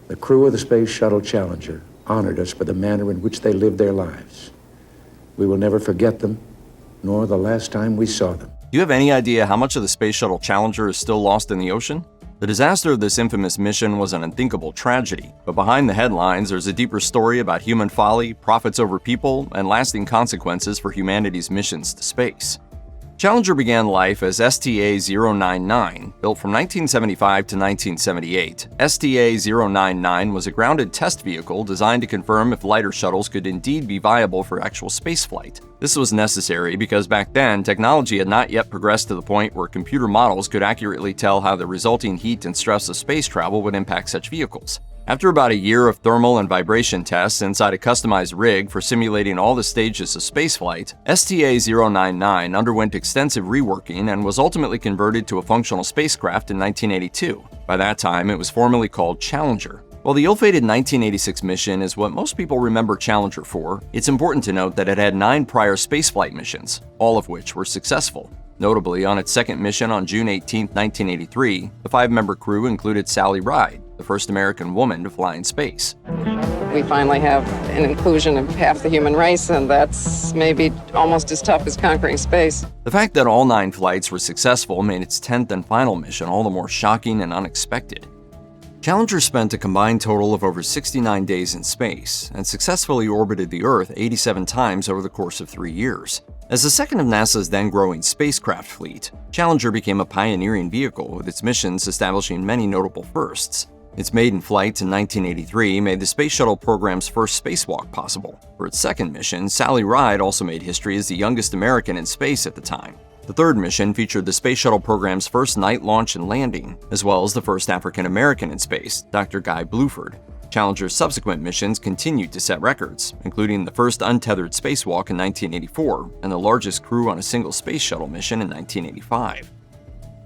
The crew of the Space Shuttle Challenger honored us for the manner in which they lived their lives. We will never forget them, nor the last time we saw them. Do you have any idea how much of the Space Shuttle Challenger is still lost in the ocean? The disaster of this infamous mission was an unthinkable tragedy, but behind the headlines there's a deeper story about human folly, profits over people, and lasting consequences for humanity's missions to space. Challenger began life as STA-099, built from 1975 to 1978. STA-099 was a grounded test vehicle designed to confirm if lighter shuttles could indeed be viable for actual spaceflight. This was necessary because back then, technology had not yet progressed to the point where computer models could accurately tell how the resulting heat and stress of space travel would impact such vehicles. After about a year of thermal and vibration tests inside a customized rig for simulating all the stages of spaceflight, STA-099 underwent extensive reworking and was ultimately converted to a functional spacecraft in 1982. By that time, it was formally called Challenger. While the ill-fated 1986 mission is what most people remember Challenger for, it's important to note that it had 9 prior spaceflight missions, all of which were successful. Notably, on its second mission on June 18, 1983, the 5-member crew included Sally Ride, the first American woman to fly in space. We finally have an inclusion of half the human race, and that's maybe almost as tough as conquering space. The fact that all 9 flights were successful made its 10th and final mission all the more shocking and unexpected. Challenger spent a combined total of over 69 days in space and successfully orbited the Earth 87 times over the course of 3 years. As the second of NASA's then-growing spacecraft fleet, Challenger became a pioneering vehicle with its missions establishing many notable firsts. Its maiden flight in 1983 made the Space Shuttle program's first spacewalk possible. For its second mission, Sally Ride also made history as the youngest American in space at the time. The third mission featured the Space Shuttle program's first night launch and landing, as well as the first African American in space, Dr. Guy Bluford. Challenger's subsequent missions continued to set records, including the first untethered spacewalk in 1984 and the largest crew on a single space shuttle mission in 1985.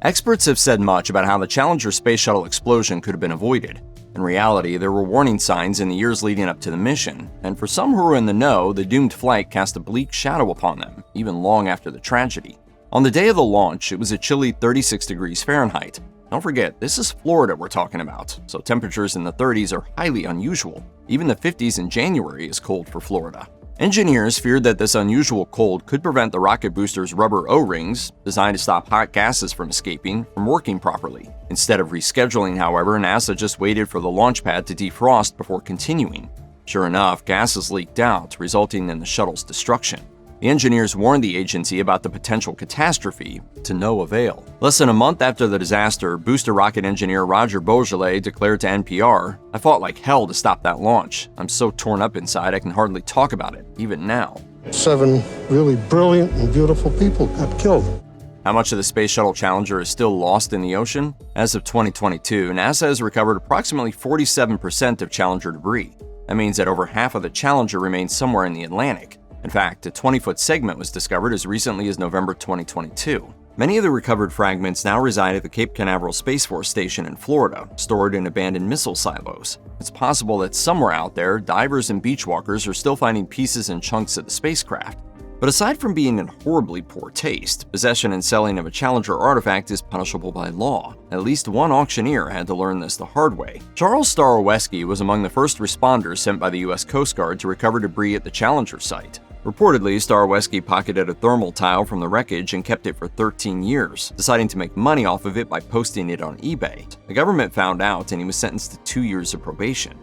Experts have said much about how the Challenger space shuttle explosion could have been avoided. In reality, there were warning signs in the years leading up to the mission, and for some who were in the know, the doomed flight cast a bleak shadow upon them, even long after the tragedy. On the day of the launch, it was a chilly 36 degrees Fahrenheit. Don't forget, this is Florida we're talking about, so temperatures in the 30s are highly unusual. Even the 50s in January is cold for Florida. Engineers feared that this unusual cold could prevent the rocket booster's rubber O-rings, designed to stop hot gases from escaping, from working properly. Instead of rescheduling, however, NASA just waited for the launch pad to defrost before continuing. Sure enough, gases leaked out, resulting in the shuttle's destruction. The engineers warned the agency about the potential catastrophe, to no avail. Less than a month after the disaster, booster rocket engineer Roger Beaujolais declared to NPR, "I fought like hell to stop that launch. I'm so torn up inside I can hardly talk about it, even now." 7 really brilliant and beautiful people got killed. How much of the Space Shuttle Challenger is still lost in the ocean? As of 2022, NASA has recovered approximately 47% of Challenger debris. That means that over half of the Challenger remains somewhere in the Atlantic. In fact, a 20-foot segment was discovered as recently as November 2022. Many of the recovered fragments now reside at the Cape Canaveral Space Force Station in Florida, stored in abandoned missile silos. It's possible that somewhere out there, divers and beachwalkers are still finding pieces and chunks of the spacecraft. But aside from being in horribly poor taste, possession and selling of a Challenger artifact is punishable by law. At least one auctioneer had to learn this the hard way. Charles Staroweski was among the first responders sent by the U.S. Coast Guard to recover debris at the Challenger site. Reportedly, Staroweski pocketed a thermal tile from the wreckage and kept it for 13 years, deciding to make money off of it by posting it on eBay. The government found out and he was sentenced to 2 years of probation.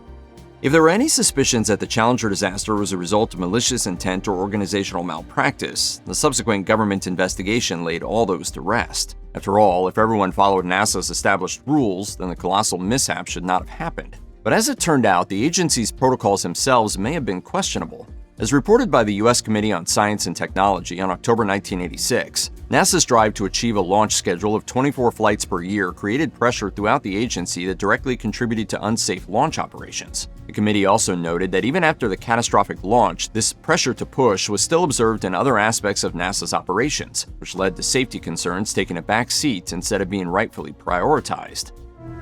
If there were any suspicions that the Challenger disaster was a result of malicious intent or organizational malpractice, the subsequent government investigation laid all those to rest. After all, if everyone followed NASA's established rules, then the colossal mishap should not have happened. But as it turned out, the agency's protocols themselves may have been questionable. As reported by the U.S. Committee on Science and Technology on October 1986, NASA's drive to achieve a launch schedule of 24 flights per year created pressure throughout the agency that directly contributed to unsafe launch operations. The committee also noted that even after the catastrophic launch, this pressure to push was still observed in other aspects of NASA's operations, which led to safety concerns taking a back seat instead of being rightfully prioritized.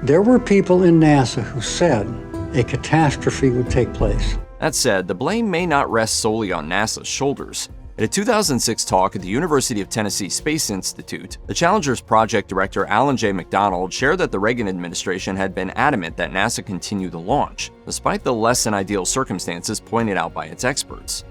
There were people in NASA who said a catastrophe would take place. That said, the blame may not rest solely on NASA's shoulders. At a 2006 talk at the University of Tennessee Space Institute, the Challenger's project director Alan J. McDonald shared that the Reagan administration had been adamant that NASA continue the launch, despite the less than ideal circumstances pointed out by its experts.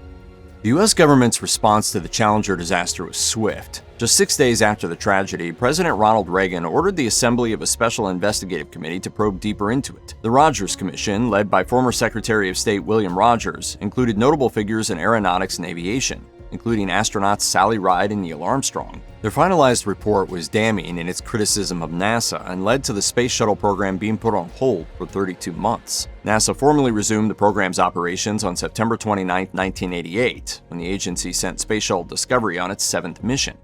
The U.S. government's response to the Challenger disaster was swift. Just 6 days after the tragedy, President Ronald Reagan ordered the assembly of a special investigative committee to probe deeper into it. The Rogers Commission, led by former Secretary of State William Rogers, included notable figures in aeronautics and aviation, including astronauts Sally Ride and Neil Armstrong. Their finalized report was damning in its criticism of NASA and led to the Space Shuttle program being put on hold for 32 months. NASA formally resumed the program's operations on September 29, 1988, when the agency sent Space Shuttle Discovery on its 7th mission.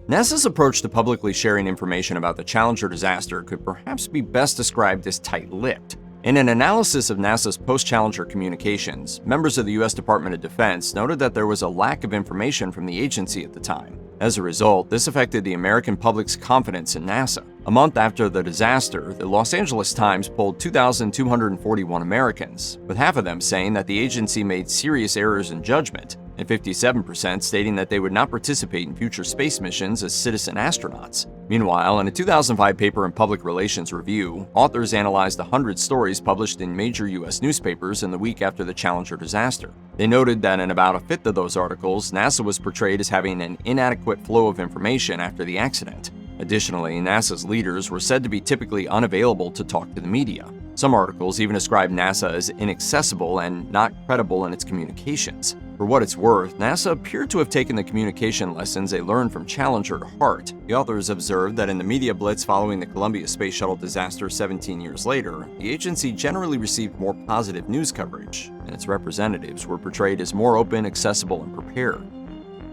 NASA's approach to publicly sharing information about the Challenger disaster could perhaps be best described as tight-lipped. In an analysis of NASA's post-Challenger communications, members of the U.S. Department of Defense noted that there was a lack of information from the agency at the time. As a result, this affected the American public's confidence in NASA. A month after the disaster, the Los Angeles Times polled 2,241 Americans, with half of them saying that the agency made serious errors in judgment, and 57% stating that they would not participate in future space missions as citizen astronauts. Meanwhile, in a 2005 paper in Public Relations Review, authors analyzed 100 stories published in major U.S. newspapers in the week after the Challenger disaster. They noted that in about a fifth of those articles, NASA was portrayed as having an inadequate flow of information after the accident. Additionally, NASA's leaders were said to be typically unavailable to talk to the media. Some articles even ascribed NASA as inaccessible and not credible in its communications. For what it's worth, NASA appeared to have taken the communication lessons they learned from Challenger to heart. The authors observed that in the media blitz following the Columbia Space Shuttle disaster 17 years later, the agency generally received more positive news coverage, and its representatives were portrayed as more open, accessible, and prepared.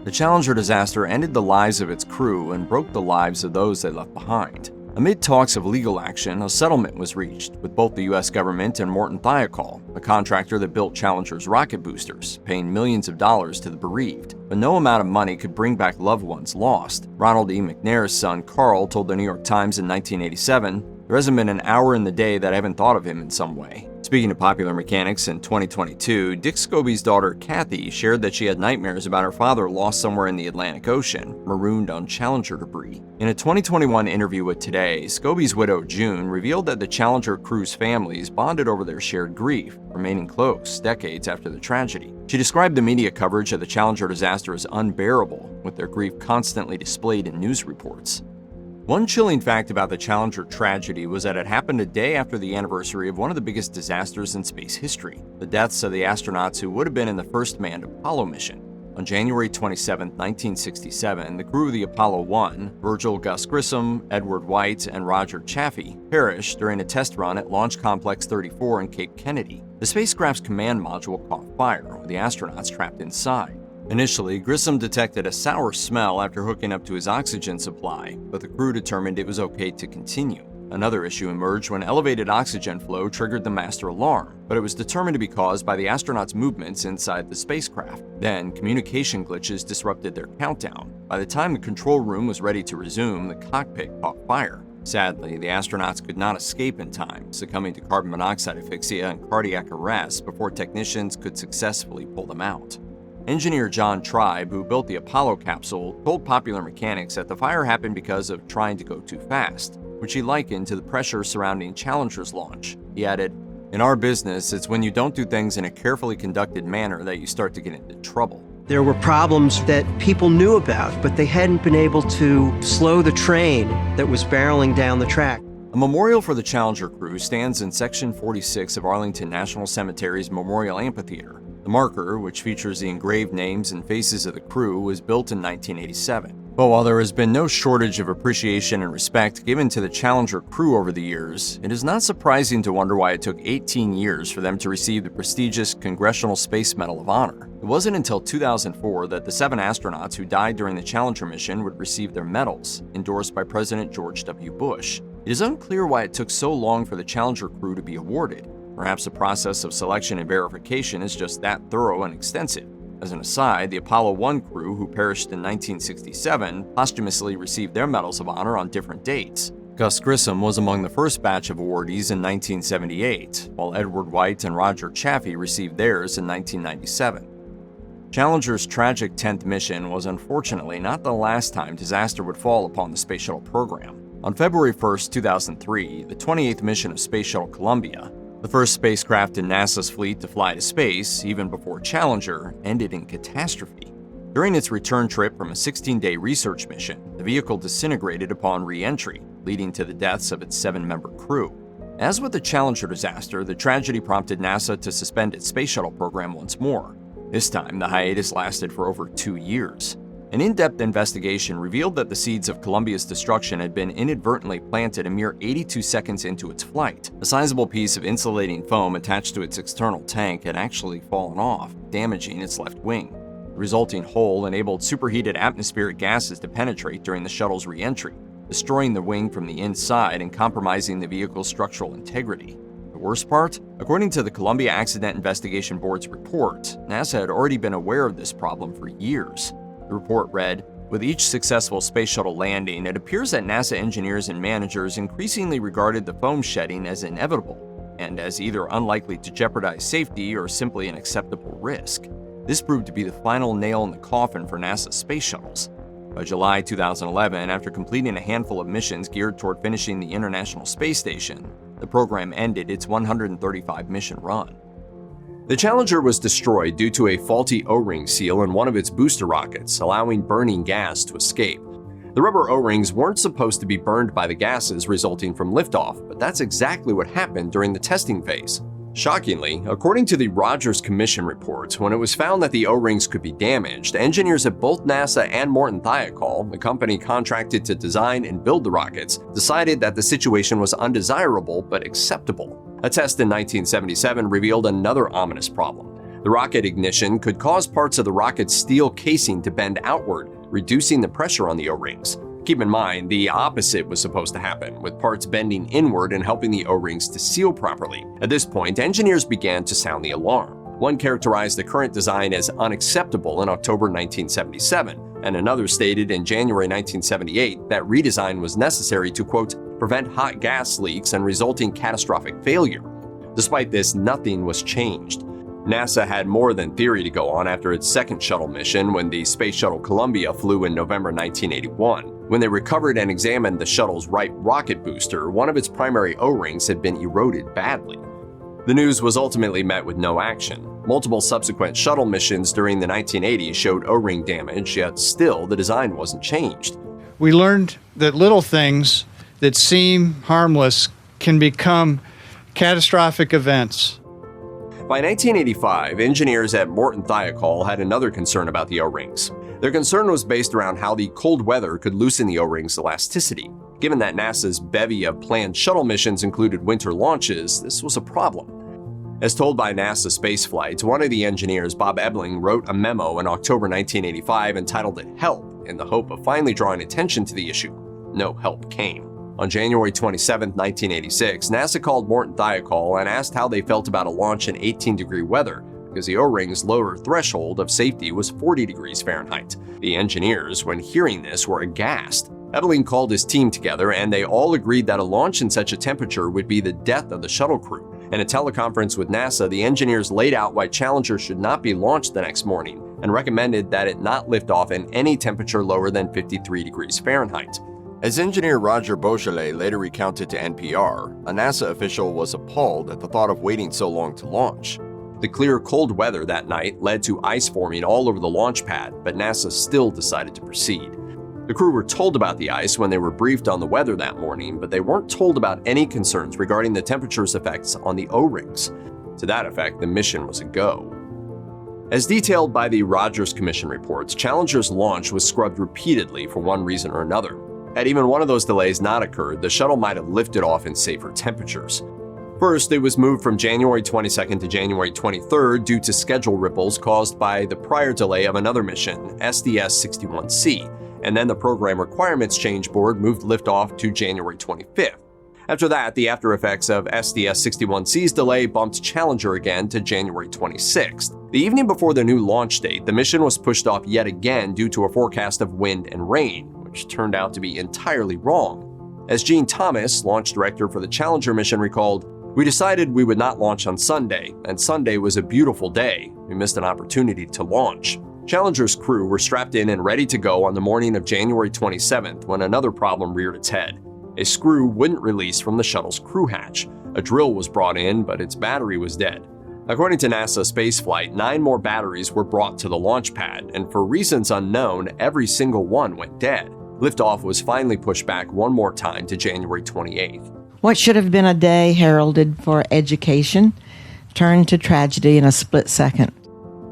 The Challenger disaster ended the lives of its crew and broke the lives of those they left behind. Amid talks of legal action, a settlement was reached with both the U.S. government and Morton Thiokol, a contractor that built Challenger's rocket boosters, paying millions of dollars to the bereaved. But no amount of money could bring back loved ones lost. Ronald E. McNair's son, Carl, told the New York Times in 1987, "There hasn't been an hour in the day that I haven't thought of him in some way." Speaking of popular mechanics, in 2022, Dick Scobie's daughter, Kathy, shared that she had nightmares about her father lost somewhere in the Atlantic Ocean, marooned on Challenger debris. In a 2021 interview with Today, Scobie's widow, June, revealed that the Challenger crew's families bonded over their shared grief, remaining close decades after the tragedy. She described the media coverage of the Challenger disaster as unbearable, with their grief constantly displayed in news reports. One chilling fact about the Challenger tragedy was that it happened a day after the anniversary of one of the biggest disasters in space history, the deaths of the astronauts who would have been in the first manned Apollo mission. On January 27, 1967, the crew of the Apollo 1, Virgil Gus Grissom, Edward White, and Roger Chaffee, perished during a test run at Launch Complex 34 in Cape Kennedy. The spacecraft's command module caught fire, with the astronauts trapped inside. Initially, Grissom detected a sour smell after hooking up to his oxygen supply, but the crew determined it was okay to continue. Another issue emerged when elevated oxygen flow triggered the master alarm, but it was determined to be caused by the astronauts' movements inside the spacecraft. Then, communication glitches disrupted their countdown. By the time the control room was ready to resume, the cockpit caught fire. Sadly, the astronauts could not escape in time, succumbing to carbon monoxide asphyxia and cardiac arrest before technicians could successfully pull them out. Engineer John Tribe, who built the Apollo capsule, told Popular Mechanics that the fire happened because of trying to go too fast, which he likened to the pressure surrounding Challenger's launch. He added, "In our business, it's when you don't do things in a carefully conducted manner that you start to get into trouble." There were problems that people knew about, but they hadn't been able to slow the train that was barreling down the track. A memorial for the Challenger crew stands in Section 46 of Arlington National Cemetery's Memorial Amphitheater. The marker, which features the engraved names and faces of the crew, was built in 1987. But while there has been no shortage of appreciation and respect given to the Challenger crew over the years, it is not surprising to wonder why it took 18 years for them to receive the prestigious Congressional Space Medal of Honor. It wasn't until 2004 that the 7 astronauts who died during the Challenger mission would receive their medals, endorsed by President George W. Bush. It is unclear why it took so long for the Challenger crew to be awarded. Perhaps the process of selection and verification is just that thorough and extensive. As an aside, the Apollo 1 crew, who perished in 1967, posthumously received their medals of honor on different dates. Gus Grissom was among the first batch of awardees in 1978, while Edward White and Roger Chaffee received theirs in 1997. Challenger's tragic 10th mission was unfortunately not the last time disaster would fall upon the Space Shuttle program. On February 1, 2003, the 28th mission of Space Shuttle Columbia, the first spacecraft in NASA's fleet to fly to space, even before Challenger, ended in catastrophe. During its return trip from a 16-day research mission, the vehicle disintegrated upon re-entry, leading to the deaths of its 7-member crew. As with the Challenger disaster, the tragedy prompted NASA to suspend its Space Shuttle program once more. This time, the hiatus lasted for over 2 years. An in-depth investigation revealed that the seeds of Columbia's destruction had been inadvertently planted a mere 82 seconds into its flight. A sizable piece of insulating foam attached to its external tank had actually fallen off, damaging its left wing. The resulting hole enabled superheated atmospheric gases to penetrate during the shuttle's re-entry, destroying the wing from the inside and compromising the vehicle's structural integrity. The worst part? According to the Columbia Accident Investigation Board's report, NASA had already been aware of this problem for years. The report read, "With each successful space shuttle landing, it appears that NASA engineers and managers increasingly regarded the foam shedding as inevitable and as either unlikely to jeopardize safety or simply an acceptable risk. This proved to be the final nail in the coffin for NASA's space shuttles. By July 2011, after completing a handful of missions geared toward finishing the International Space Station, the program ended its 135-mission run. The Challenger was destroyed due to a faulty O-ring seal in one of its booster rockets, allowing burning gas to escape. The rubber O-rings weren't supposed to be burned by the gases resulting from liftoff, but that's exactly what happened during the testing phase. Shockingly, according to the Rogers Commission report, when it was found that the O-rings could be damaged, engineers at both NASA and Morton Thiokol, the company contracted to design and build the rockets, decided that the situation was undesirable but acceptable. A test in 1977 revealed another ominous problem. The rocket ignition could cause parts of the rocket's steel casing to bend outward, reducing the pressure on the O-rings. Keep in mind, the opposite was supposed to happen, with parts bending inward and helping the O-rings to seal properly. At this point, engineers began to sound the alarm. One characterized the current design as unacceptable in October 1977, and another stated in January 1978 that redesign was necessary to, quote, prevent hot gas leaks and resulting catastrophic failure. Despite this, nothing was changed. NASA had more than theory to go on after its second shuttle mission when the Space Shuttle Columbia flew in November 1981. When they recovered and examined the shuttle's right rocket booster, one of its primary O-rings had been eroded badly. The news was ultimately met with no action. Multiple subsequent shuttle missions during the 1980s showed O-ring damage, yet still the design wasn't changed. We learned that little things that seem harmless can become catastrophic events. By 1985, engineers at Morton Thiokol had another concern about the O-rings. Their concern was based around how the cold weather could loosen the O-rings' elasticity. Given that NASA's bevy of planned shuttle missions included winter launches, this was a problem. As told by NASA Spaceflight, one of the engineers, Bob Ebling, wrote a memo in October 1985 entitled it Help, in the hope of finally drawing attention to the issue. No help came. On January 27, 1986, NASA called Morton Thiokol and asked how they felt about a launch in 18-degree weather, because the O-ring's lower threshold of safety was 40 degrees Fahrenheit. The engineers, when hearing this, were aghast. Ebling called his team together, and they all agreed that a launch in such a temperature would be the death of the shuttle crew. In a teleconference with NASA, the engineers laid out why Challenger should not be launched the next morning and recommended that it not lift off in any temperature lower than 53 degrees Fahrenheit. As engineer Roger Beaujolais later recounted to NPR, a NASA official was appalled at the thought of waiting so long to launch. The clear, cold weather that night led to ice forming all over the launch pad, but NASA still decided to proceed. The crew were told about the ice when they were briefed on the weather that morning, but they weren't told about any concerns regarding the temperature's effects on the O-rings. To that effect, the mission was a go. As detailed by the Rogers Commission reports, Challenger's launch was scrubbed repeatedly for one reason or another. Had even one of those delays not occurred, the shuttle might have lifted off in safer temperatures. First, it was moved from January 22nd to January 23rd due to schedule ripples caused by the prior delay of another mission, SDS-61C, and then the Program Requirements Change Board moved liftoff to January 25th. After that, the after effects of SDS-61C's delay bumped Challenger again to January 26th. The evening before the new launch date, the mission was pushed off yet again due to a forecast of wind and rain, which turned out to be entirely wrong. As Gene Thomas, launch director for the Challenger mission, recalled, We decided we would not launch on Sunday, and Sunday was a beautiful day. We missed an opportunity to launch. Challenger's crew were strapped in and ready to go on the morning of January 27th when another problem reared its head. A screw wouldn't release from the shuttle's crew hatch. A drill was brought in, but its battery was dead. According to NASA spaceflight, 9 more batteries were brought to the launch pad, and for reasons unknown, every single one went dead. Liftoff was finally pushed back one more time to January 28th. What should have been a day heralded for education turned to tragedy in a split second.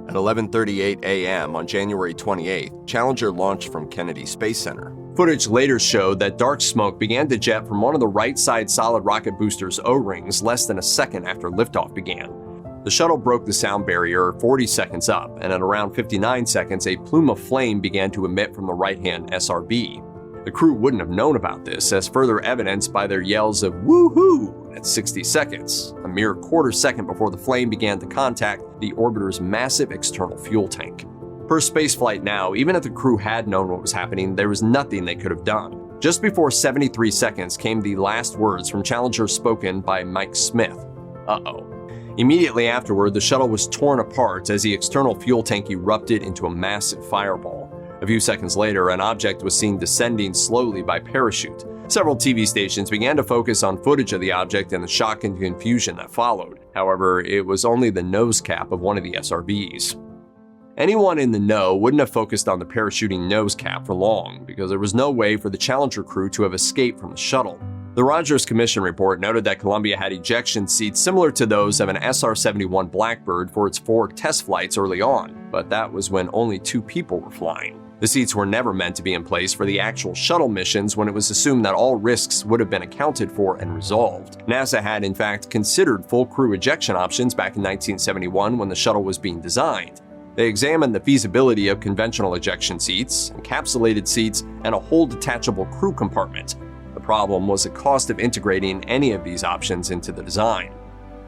At 11:38 a.m. on January 28th, Challenger launched from Kennedy Space Center. Footage later showed that dark smoke began to jet from one of the right-side solid rocket booster's O-rings less than a second after liftoff began. The shuttle broke the sound barrier 40 seconds up, and at around 59 seconds, a plume of flame began to emit from the right-hand SRB. The crew wouldn't have known about this, as further evidenced by their yells of "woohoo" at 60 seconds, a mere quarter second before the flame began to contact the orbiter's massive external fuel tank. Per spaceflight now, even if the crew had known what was happening, there was nothing they could have done. Just before 73 seconds came the last words from Challenger spoken by Mike Smith. Uh-oh. Immediately afterward, the shuttle was torn apart as the external fuel tank erupted into a massive fireball. A few seconds later, an object was seen descending slowly by parachute. Several TV stations began to focus on footage of the object and the shock and confusion that followed. However, it was only the nose cap of one of the SRBs. Anyone in the know wouldn't have focused on the parachuting nose cap for long, because there was no way for the Challenger crew to have escaped from the shuttle. The Rogers Commission report noted that Columbia had ejection seats similar to those of an SR-71 Blackbird for its 4 test flights early on, but that was when only 2 people were flying. The seats were never meant to be in place for the actual shuttle missions when it was assumed that all risks would have been accounted for and resolved. NASA had in fact considered full crew ejection options back in 1971 when the shuttle was being designed. They examined the feasibility of conventional ejection seats, encapsulated seats, and a whole detachable crew compartment. The problem was the cost of integrating any of these options into the design.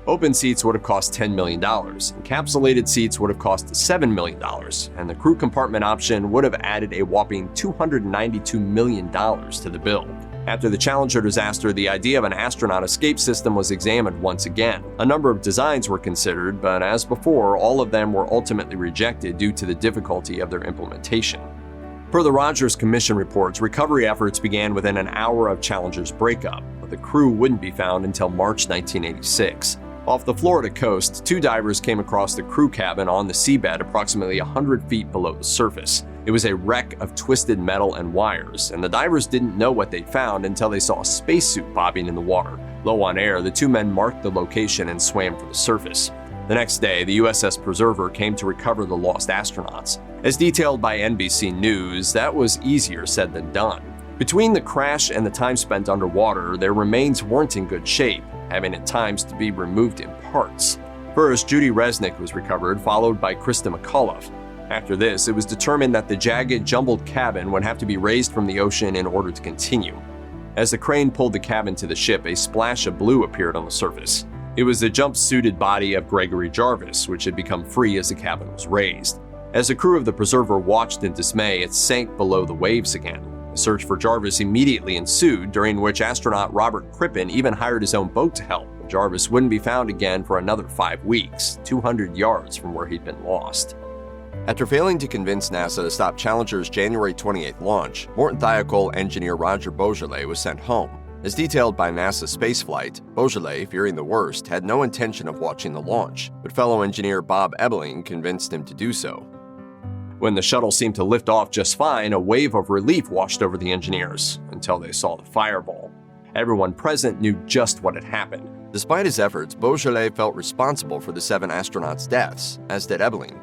Open seats would have cost $10 million, encapsulated seats would have cost $7 million, and the crew compartment option would have added a whopping $292 million to the bill. After the Challenger disaster, the idea of an astronaut escape system was examined once again. A number of designs were considered, but as before, all of them were ultimately rejected due to the difficulty of their implementation. Per the Rogers Commission reports, recovery efforts began within an hour of Challenger's breakup, but the crew wouldn't be found until March 1986. Off the Florida coast, 2 divers came across the crew cabin on the seabed approximately 100 feet below the surface. It was a wreck of twisted metal and wires, and the divers didn't know what they'd found until they saw a spacesuit bobbing in the water. Low on air, the 2 men marked the location and swam for the surface. The next day, the USS Preserver came to recover the lost astronauts. As detailed by NBC News, that was easier said than done. Between the crash and the time spent underwater, their remains weren't in good shape, having at times to be removed in parts. First, Judy Resnick was recovered, followed by Krista McAuliffe. After this, it was determined that the jagged, jumbled cabin would have to be raised from the ocean in order to continue. As the crane pulled the cabin to the ship, a splash of blue appeared on the surface. It was the jump-suited body of Gregory Jarvis, which had become free as the cabin was raised. As the crew of the Preserver watched in dismay, it sank below the waves again. A search for Jarvis immediately ensued, during which astronaut Robert Crippen even hired his own boat to help. Jarvis wouldn't be found again for another 5 weeks, 200 yards from where he'd been lost. After failing to convince NASA to stop Challenger's January 28th launch, Morton Thiokol engineer Roger Boisjoly was sent home. As detailed by NASA spaceflight, Boisjoly, fearing the worst, had no intention of watching the launch, but fellow engineer Bob Ebeling convinced him to do so. When the shuttle seemed to lift off just fine, a wave of relief washed over the engineers, until they saw the fireball. Everyone present knew just what had happened. Despite his efforts, Boisjoly felt responsible for the 7 astronauts' deaths, as did Ebeling.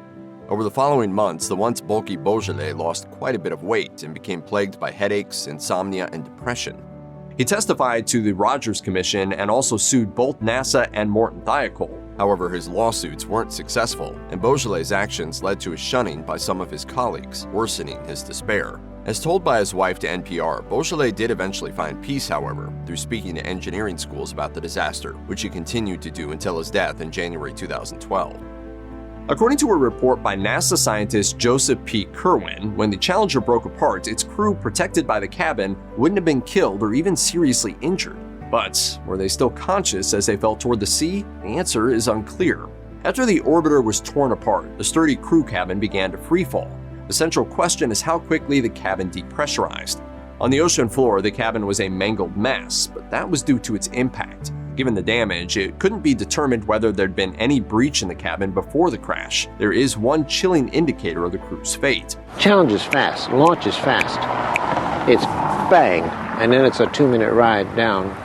Over the following months, the once bulky Boisjoly lost quite a bit of weight and became plagued by headaches, insomnia, and depression. He testified to the Rogers Commission and also sued both NASA and Morton Thiokol. However, his lawsuits weren't successful, and Boisjoly's actions led to his shunning by some of his colleagues, worsening his despair. As told by his wife to NPR, Boisjoly did eventually find peace, however, through speaking to engineering schools about the disaster, which he continued to do until his death in January 2012. According to a report by NASA scientist Joseph P. Kerwin, when the Challenger broke apart, its crew, protected by the cabin, wouldn't have been killed or even seriously injured. But were they still conscious as they fell toward the sea? The answer is unclear. After the orbiter was torn apart, the sturdy crew cabin began to freefall. The central question is how quickly the cabin depressurized. On the ocean floor, the cabin was a mangled mess, but that was due to its impact. Given the damage, it couldn't be determined whether there'd been any breach in the cabin before the crash. There is one chilling indicator of the crew's fate. Challenge is fast, launch is fast. It's bang, and then it's a 2-minute ride down.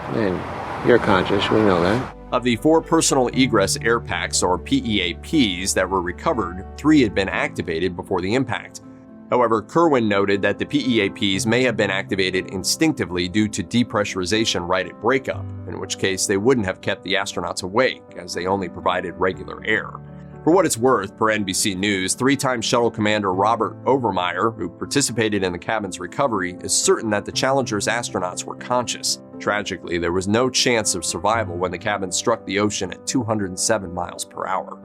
And you're conscious, we know that. Of the 4 personal egress air packs, or PEAPs, that were recovered, 3 had been activated before the impact. However, Kerwin noted that the PEAPs may have been activated instinctively due to depressurization right at breakup, in which case they wouldn't have kept the astronauts awake, as they only provided regular air. For what it's worth, per NBC News, 3-time shuttle commander Robert Overmyer, who participated in the cabin's recovery, is certain that the Challenger's astronauts were conscious. Tragically, there was no chance of survival when the cabin struck the ocean at 207 miles per hour.